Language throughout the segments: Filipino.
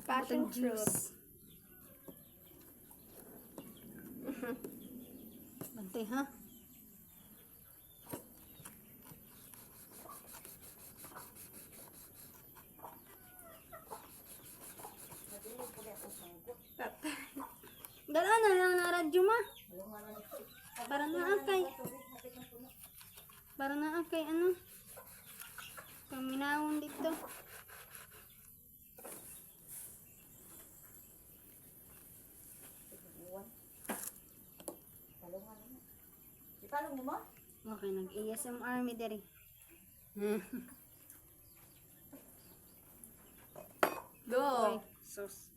Passion fruit. Bantay ha. Dala na lang na radyo ma. Para naakay. Para naakay ano. Kaminawon dito. Ipalong mo? Okay, nag-ASMR mi diri. Go. Okay, sus.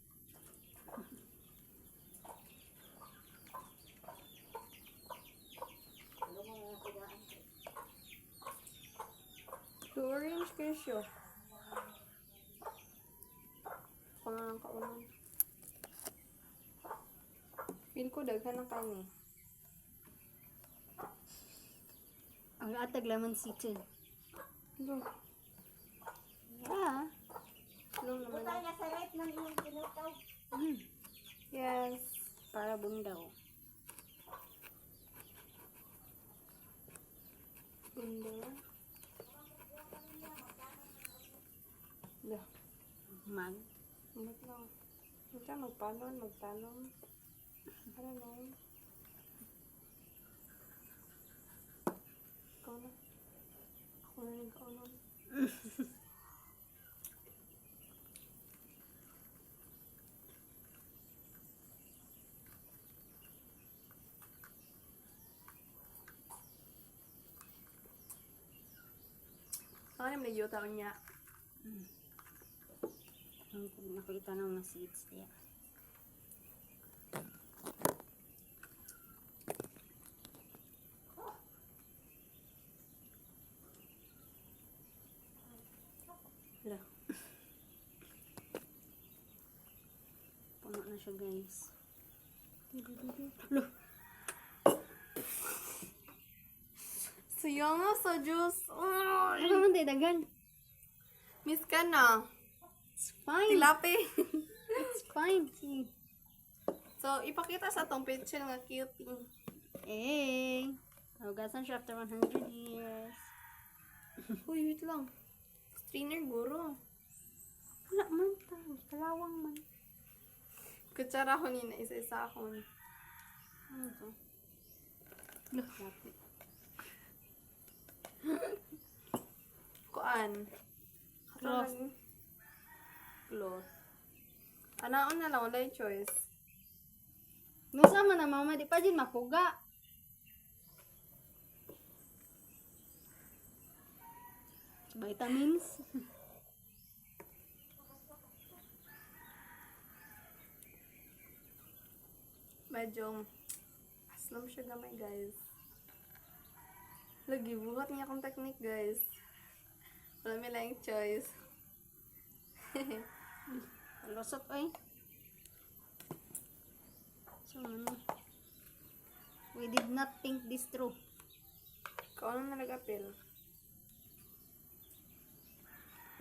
To orange kesyo. Ako na lang kaunan. Feel ko daghan ng kani. Ang atag lemon citron. Go. Yeah. Slow naman. Tayo na sa right ng iyong pinutaw. Yes. Para bundaw. Bunda. Da. Mag. Umat lang. Huwag ka magpanon, magtanom. Ano na yun? Ikaw na. Ako na nagkaunan. Ako na may yuta ko niya. Ang nakita ng mga seeds niya. Hala. Puno na siya guys. Sayang nga sa juice. Ano man tayo dagan? Miss ka na. It's fine. Tilapi. It's fine. See. So, ipakita sa tong picture nga cute. Hey. Hugasan siya after 100 years. Uy, wait lang. Strainer guro. Wala man tayo. Kalawang man. Kutsara ko nina, isa-isa ako. Ano to? Lapit. Kuan. Cloth. Cloth. Anaon na lang, wala yung choice. Masama na mama, di pa din mapuga. Vitamins. Medyo aslam siya gamay, guys. Lagi, buhat niya akong technique, guys. Wala may lang choice. Lusot ay. So ano? We did not think this through. Kau ano nalagapil?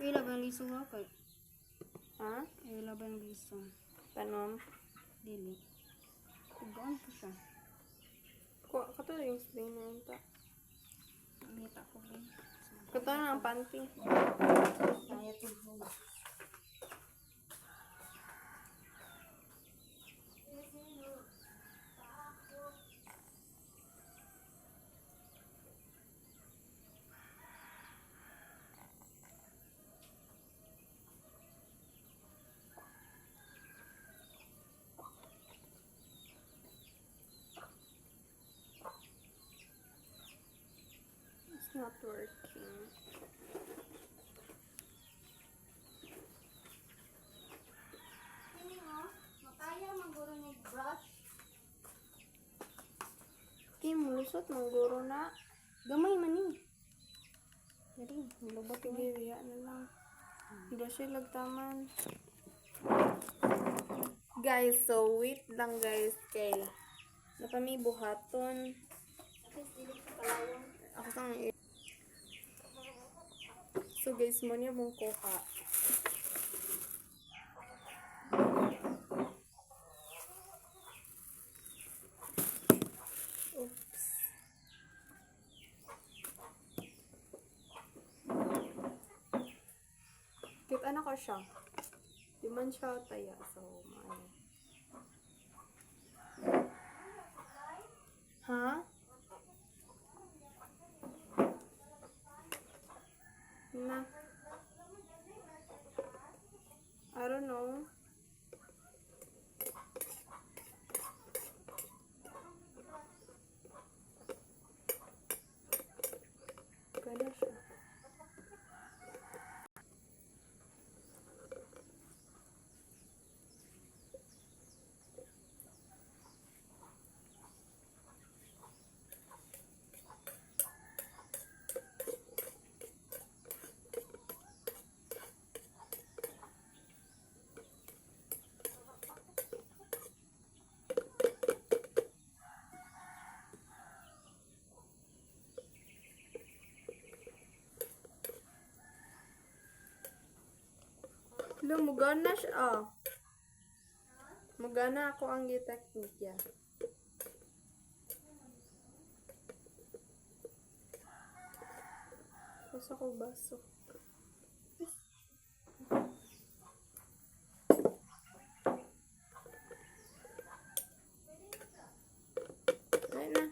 Ila bang lisong ako? Ha? Ila bang lisong? Tanom? Dili. Kugaan po siya. Kato yung strainer nito. Nita ko ba? Kato na ang panty. Kaya tigong. It's not working. Kini mo, makaya maguro ni brush. Kim, lusot ng guro na. Gamay man ni. Dali, nilubot mo. Sige, biya na lang. Brush yung lagtaman. Guys, so wait lang guys kay napami buhaton. Ako sang so guys, mo niya mong kuha. siya. Di man siya taya. So, maano. Ha? Na. I don't know. Gana siya. Hello, mugana siya. Ah. Mugana ako ang technique niya. Basta ko baso. Ay na.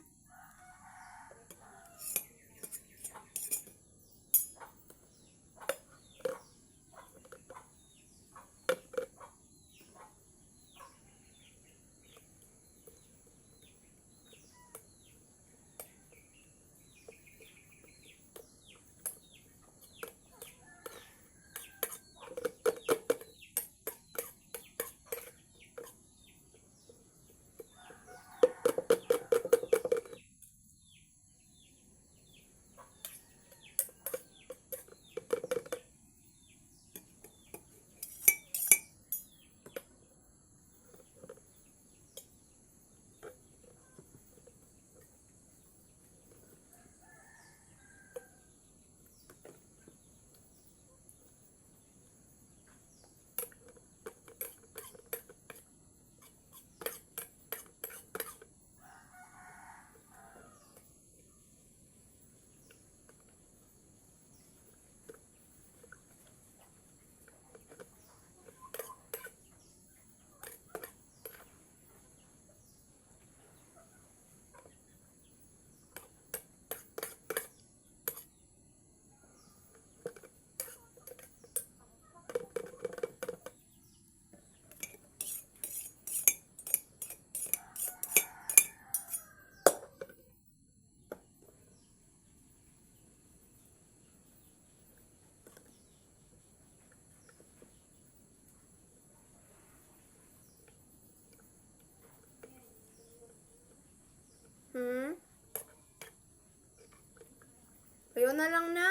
Ayaw na lang na.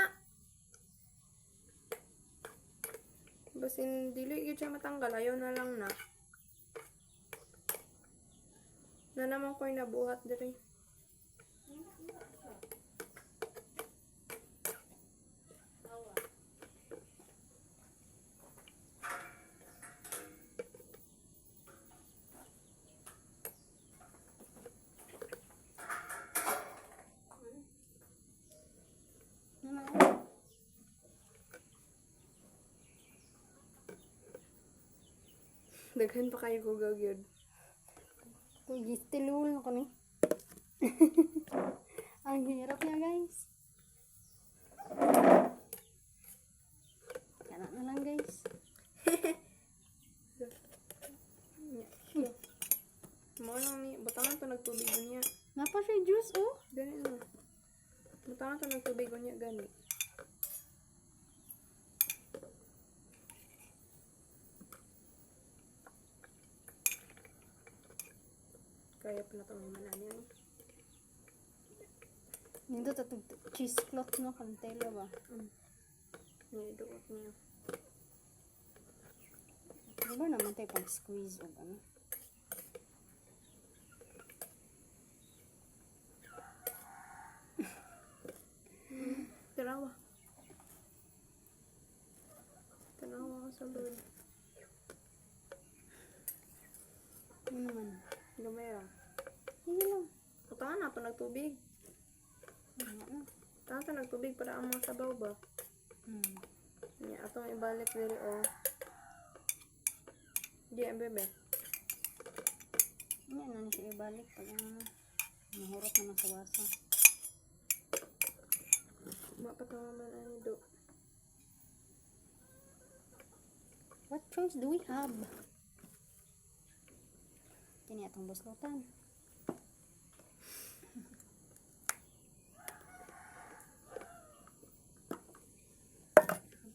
Basin dili gyud siya matanggal, ayaw na lang na. Na naman ko'y nabuhat diri. Daghan pa kayo gugaw yun. Uy, gistilul ko ni. Ang hirap niya, guys. Kana na lang, guys. Mo lang ni, butangan to nagtubig niya. Napa siya juice, oh. Gani no. Butangan to nagtubig niya gani. Kaya pala itong manan yan. Nindot at cheesecloth no, kantela ba? Niduot niya. Diba naman tayo pang squeeze o ano? Tarawa. Tarawa ka sa lord. Ano naman? Lumera. Hindi lang. Butangan na ito nagtubig. Ano na? Butangan ito nagtubig para ang mga sabaw ba? Hmm. Niya, atong ibalik diri oh. Di ang bebe. Hindi na siya ibalik pag mahurot naman sa basa. Mapatawa man ani do. What choice do we have? Kini atong buslotan.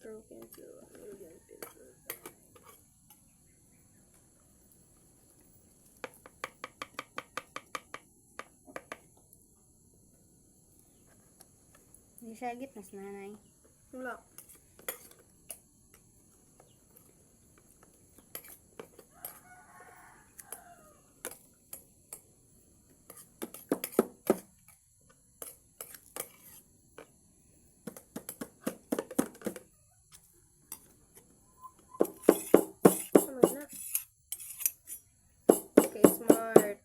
Broken to a million pieces. Hindi siya gitnas nanay. Wala. Tama na. Okay, smart.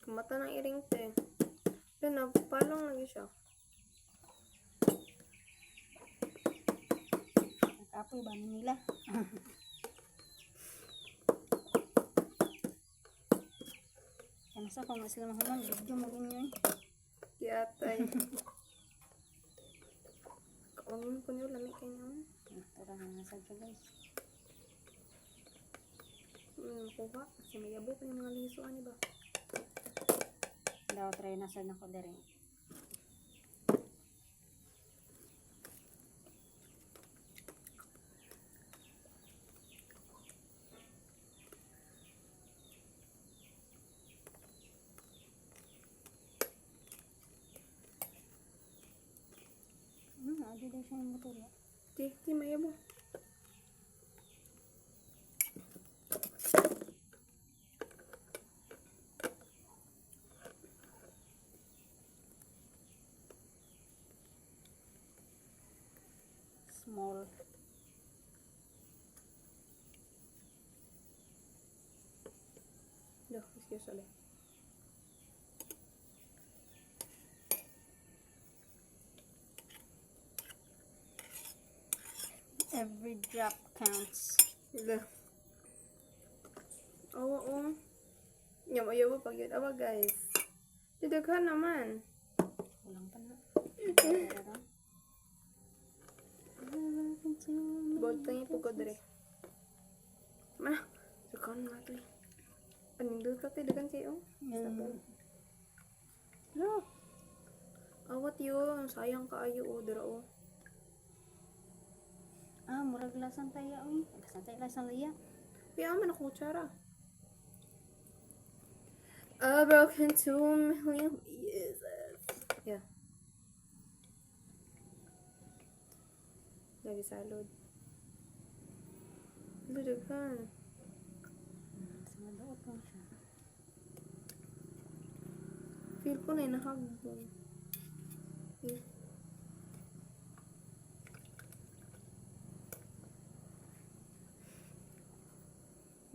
Kumata ng iring te. Yan na, palong lagi siya. Nag-apoy ba nila? Kaya sa kung sila mahuman, video mo ganyan. Yatay. Huwag mo ko niyo, lamig kayo naman. Tara na nasa siya guys. Kuha. Kasi may yabo pa yung mga lisuan, ba? Daw try na sa nako dere. Adi daw siya yung motor. Di, may yabo. Small. Duh, excuse ulit. Every drop counts. Duh. Oo, oo. Yung ayaw pag yun. Awa, guys. Didaghan naman. Kulang pa na. Bold kang ipugod dere. Mana? Sukan mo nato eh. Panindol ka tayo. Dagan kayo. No. Awat yun. Sayang ka ayo o. Dara o. Murag lasan tayo. Lasan tayo, lasan liya. Piya man ako kutsara. A broken 2 million pieces. Yeah. Lagi salod. Ludagan. Sa madoot lang siya. Feel ko na yung nahagbong. Eh.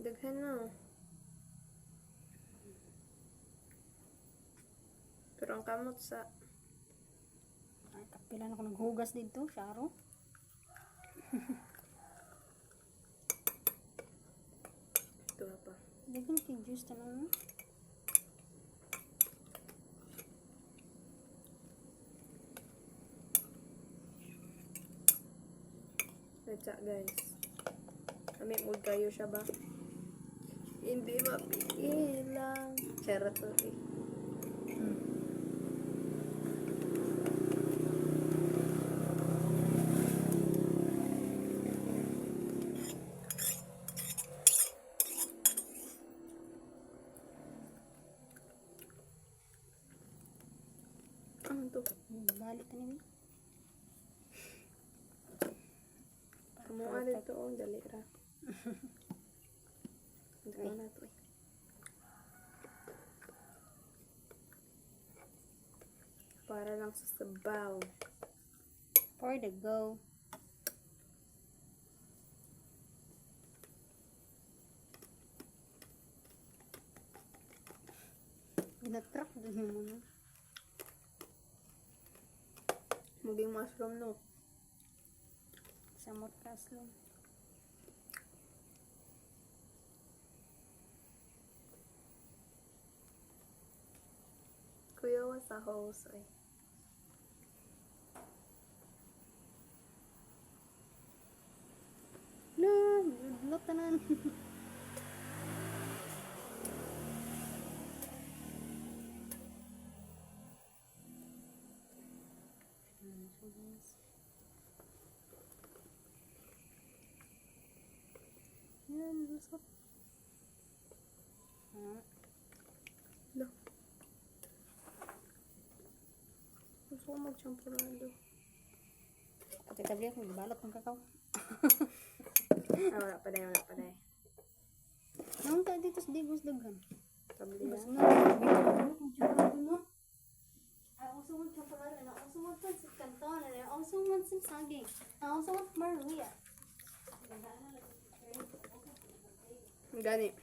Daghan na. Pero ang kamot sa Ay, kapilan ako naghugas dito, Sharo. ito pa. Dagan kay juice tanong. Letsa guys. Kami mood kayo siya ba? Hindi mapigilan. Charot to eh. Ano to? Balik ka nila. Kamu ano to? Oh, dali ra. Dali na to eh. Para lang sa sabaw. For the go. Ginatrak din mo na. Maging mushroom, no? Samot kaslong. Kuya was sa house, ay. No, lot tanan. Yan, lusot. Lo. Gusto ko mag-champurado. Tabi ako, gibalot ng kakao. Ah, wala pa dahil, wala pa dahil. Nang ka dito sa digos daghan. Sabi Bas na. na. I also want chocolate and I also want some canton and I also want some saging. I also want marlia. Gani.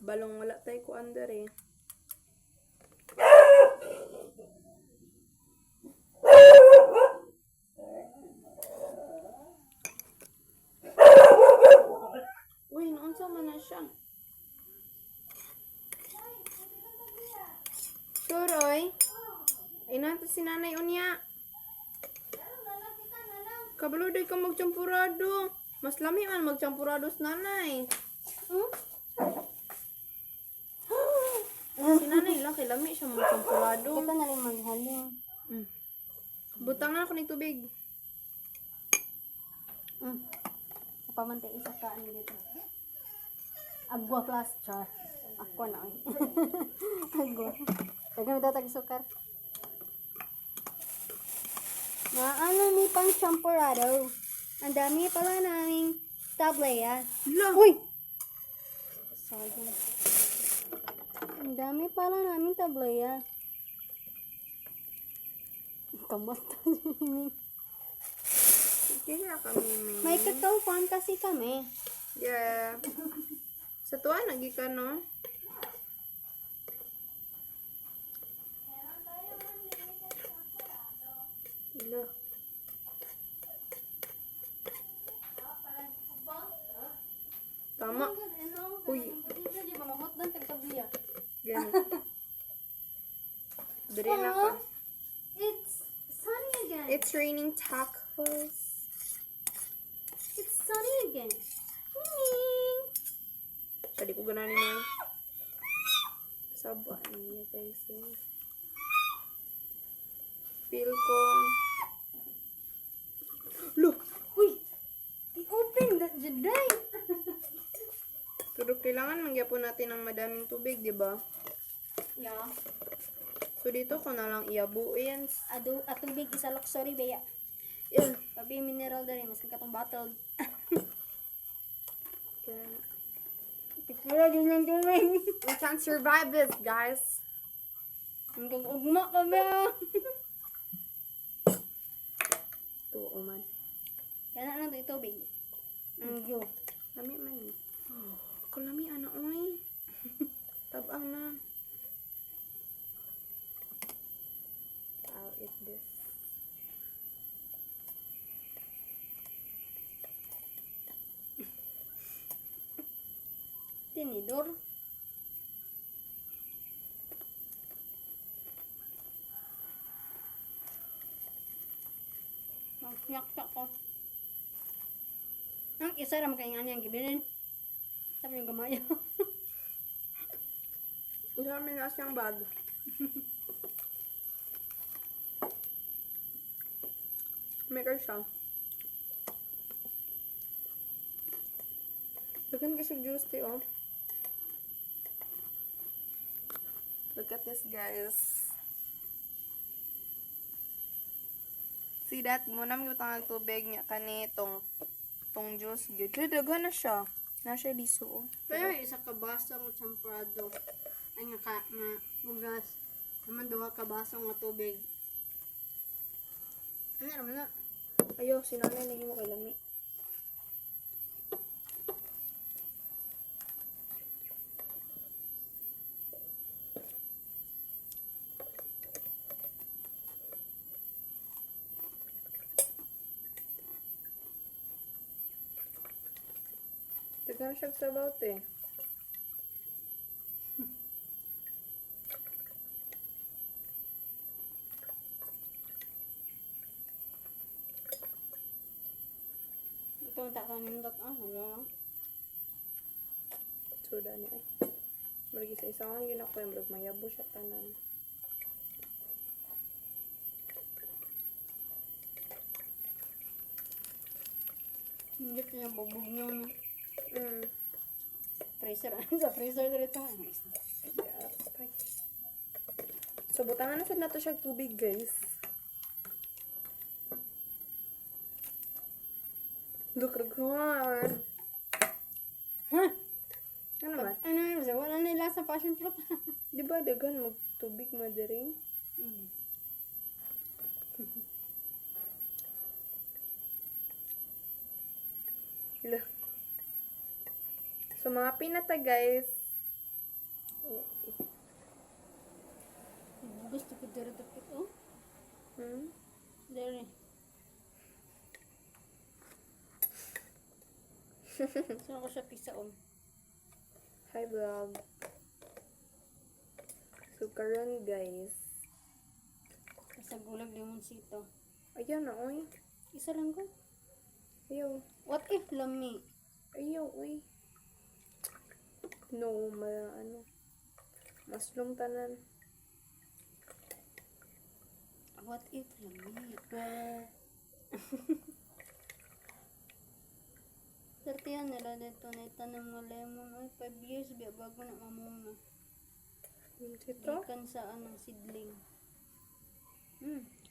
Balong wala tayo ko under eh. Uy, naunsa man na siya. Suroy. Inato si nanay unya. Kabalo day ka magchampurado. Mas lami man magchampurado sa nanay. Si nanay lang, kay lami siya magchampurado. Kita na rin maghaling. Butang na ako ng tubig. Kapamantay isa ka ano dito. Agwa plus char. Ako na eh. Agwa. Tagay daw tag sukar. Ano mi pang champurado. Ang dami pala naming tablea. Lo! Uy! Sayang. Ang dami pala namin tablea. Kamot. Kaya kami May cacao farm kasi kami. Yeah. Sa tuwa, nagi ka, no? Ilo. Tama. Uy. Ganun. Dere na ka. It's sunny again. It's raining tacos. It's sunny again. So, di ko gananin mo. Sabaan niya, guys. Feel ko. Look! Uy! I-open that jaday. Pero kailangan mangyapon natin ng madaming tubig, di ba? Yeah. So, dito ko na lang iabuin. Atubig isa luxury baya. Yeah. Pabi mineral dari mas katong bottle. Kaya- Wala din yung tubig. We can't survive this, guys. Hanggang ugma ka ba? Tuo man. Kaya na ito tubig. Yo. Lami man eh. Ako lami, ano, oy. Tabang na. I'll eat this. Tinidor. Magsiyak-siyak ko. Ang isa ram kay ngani ang gibilin. Sabi yung gamaya. Isa kami na siyang bag. Maker siya. Dagan kasi juicy, oh. Look at this, guys. See that? Muna may utang ang tubig niya kani tong juice. Good. Dagan na siya. Na siya liso, oh. Pero isa ka baso ng champurado. Ay nga ugas. Naman duha ka baso nga tubig. Ano naman na? Ayo, sinanay na mo kay lami. Daghan siya sa about eh. Ito ang takanindot. Wala lang. Suda niya ay. Marag isa-isa ang ginako yung marag mayabo siya tanan. Hindi niya bubog yung Mm. freezer. Sa freezer dito. Ay. So, butangan na sa nato siya tubig, guys. Dukraghan. Ha? Ano naman? Ano yun? Wala na nila sa passion fruit. Di ba dagan magtubig madaring? Mm. Hala. So, mga pinata, guys. Oh, Gusto ko dito ito. hmm? Dere. Saan ko siya pisaon? Hi, vlog. So, karon guys. Sa gulag limonsito. Ayaw na, oy. Isa lang ko. Ayaw. What if lami? Ayaw, oy. No, ano. Maslong tanan. What if lami? Sertihan nila dito na itanong ng lemon. Ay, 5 years biya bago na mamuna. Ito? Ikan sa anong seedling.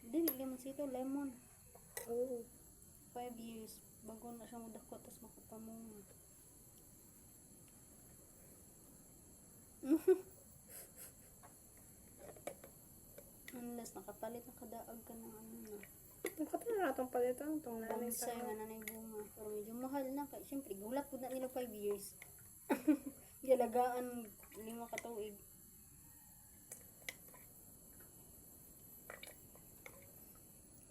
Dili limonsito, lemon. Oh. 5 years bago na siya mudakot tapos makapamunga. Unless nakapalit na kadaag ka ng ano na. Ang kato na natong palitan. Itong nanay sa Bonsai nga nanay bunga. Pero medyo mahal na. Kaya syempre, gulat po na nila 5 years. Galagaan 5 katuig.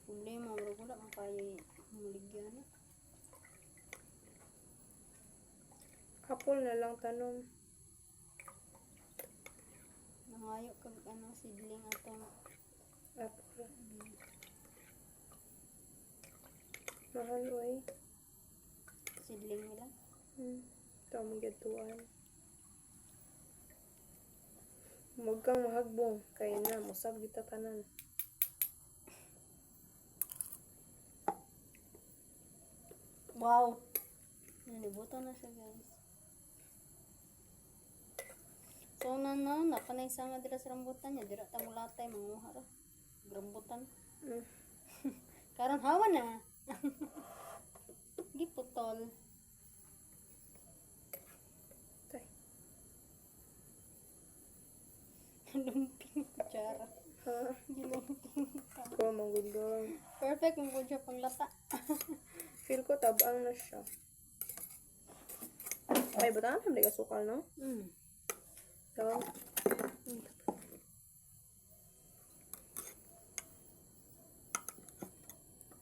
Problema, pero wala man kaya muligyan na. Apple na lang tanom. Nangayo kag ano seedling atong Apple. Mahal, oy. seedling nila. Ito ang magatuan. Huwag kang mahagbong. Kaya na, musab kita tanan. Wow! Nanibutan na siya, guys. So, napanay sa nga dira sa rambutan niya. Dira ta mulatay, manguha ra. Rambutan. Mm. Karon hawa na. Giputol. Tay. Lumping kutsara. Ha? Gilumping. Ko, manggundong. Perfect mo po siya panglata. Feel ko tabang na siya. Ay, butangan siya mga sukal, no? So,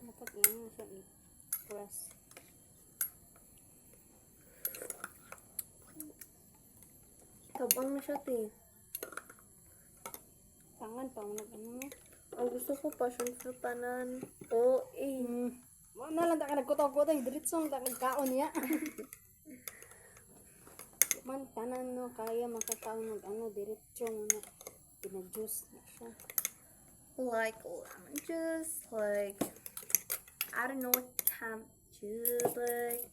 Dapat yan siya i-press. tabang na siya, te. Tangan pa, ano mo? Ang gusto ko, passion fruit tanan. Oo, eh. Wala na lang taka nagkutaw-kutaw. Diritsong taka nagkaon niya. Man, tanan no, kaya makakaon ng ano, diritsong na. Pina-juice na siya. Like lemon juice, like, I don't know what kind of juice, like,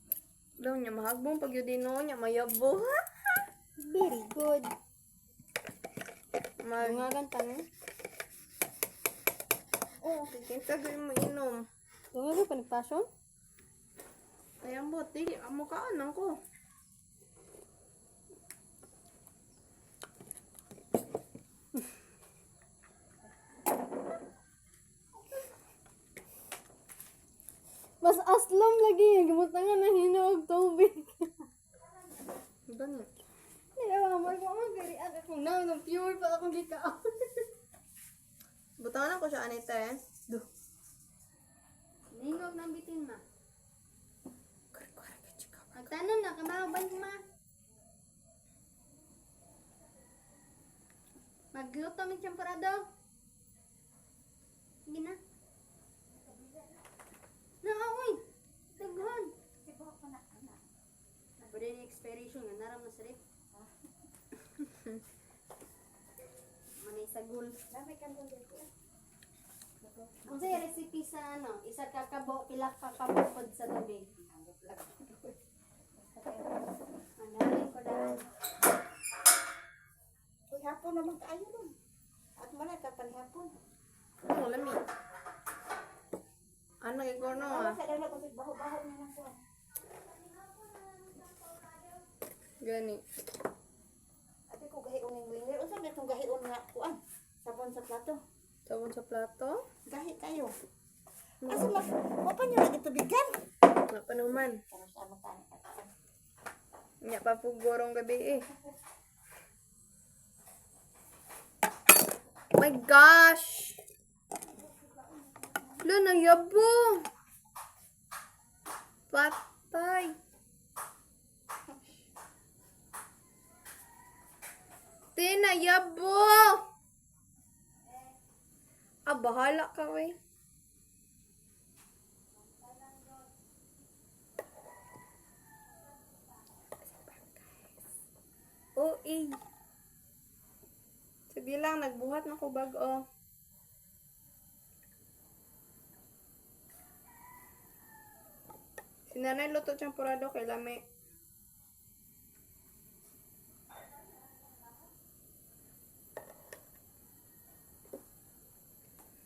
daw niya mahagbong pag yun din no, niya mayabo. Very good. Mag, Dungagan tanong. oh, kikinsa gawin mo inom. Dungagan pa nagpasyon? Ayan mo, dili, amo ka, anong ko. Mas aslam lagi. Gimutangan na hinog tubig. Ganun. Hindi ako naman ko ang garian. Kung na, nung pure pa akong gikaon. Butangan ako siya, Anita, eh. Duh. Hinog ng bitin ma. Magtanon na, kamaw ba ma. Magluto ng champurado. Sige na. Uy. Daghan. Sibuhok ko na, anak. Pwede na expiration nga. Naram na sa rip. Manay sagul. Dami kang dito. Kung sa'yo recipe sa ano, isa ka kabo, pila ka kabukod sa tubig. Andalin ko dahil. Uy, hapon naman kaayo nun. At muna, kapanhapon. Ano, lami. Ano, ikaw no Ano ah. sa dala kasi baho-baho na lang ko. Gani. Ate ko gahion ng winger. Unsa na itong gahion nga kuan? Sabon sa plato. Sabon sa plato. Gahi kayo. Asa mas, pa niyo lagi tubigan. Nga pa naman. Pero sa mo tani ka. Nga pa po gorong gabi eh. My gosh! Lo, nayabo! Patay! Tinayabo! Ah, bahala ka, wey. Oh, eh. Sige lang, nagbuhat na ko bag-o. Sinanay luto champurado kay lami.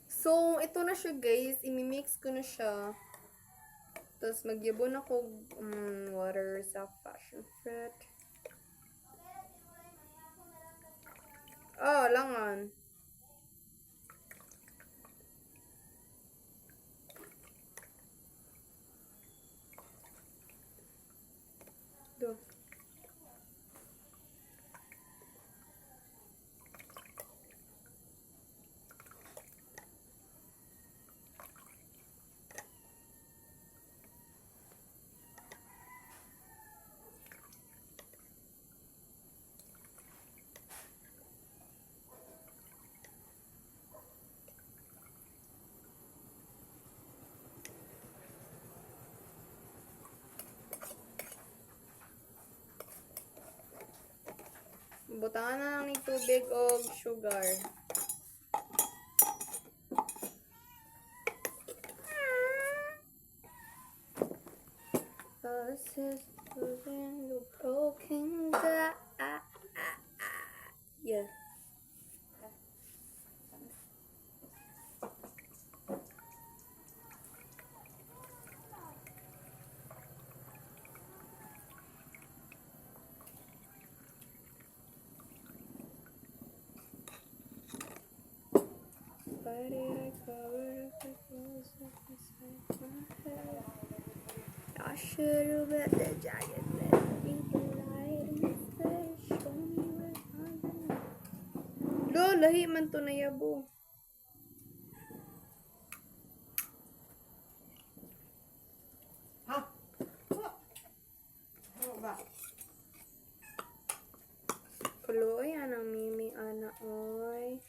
So, ito na siya guys. Imimix ko na siya. Tapos, magyabon ako water sa passion fruit. Oh, langan. Do. Butangan na lang ng tubig o sugar. This is moving the broken down. Yeah. Why did I cover up the clothes inside my head? I should have bet the giant let me the light in his face. Show me where I'm going. Lo, lahi man to na yabo. Ha? Ano ba? Kuloy, anang mimi, ana, oy.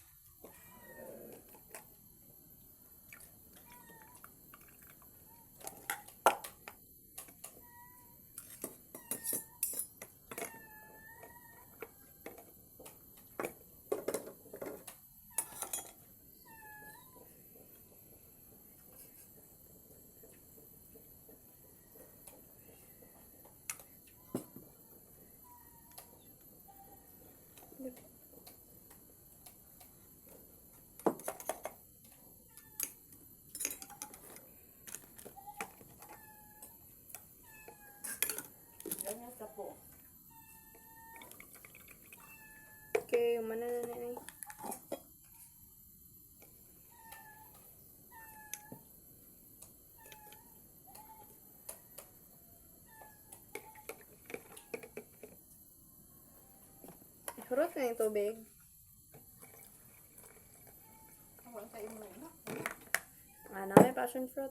Ganyan ka po. Okay, mana na na. Hurot na yung tubig. Ako ang kayo mo na. May passion fruit.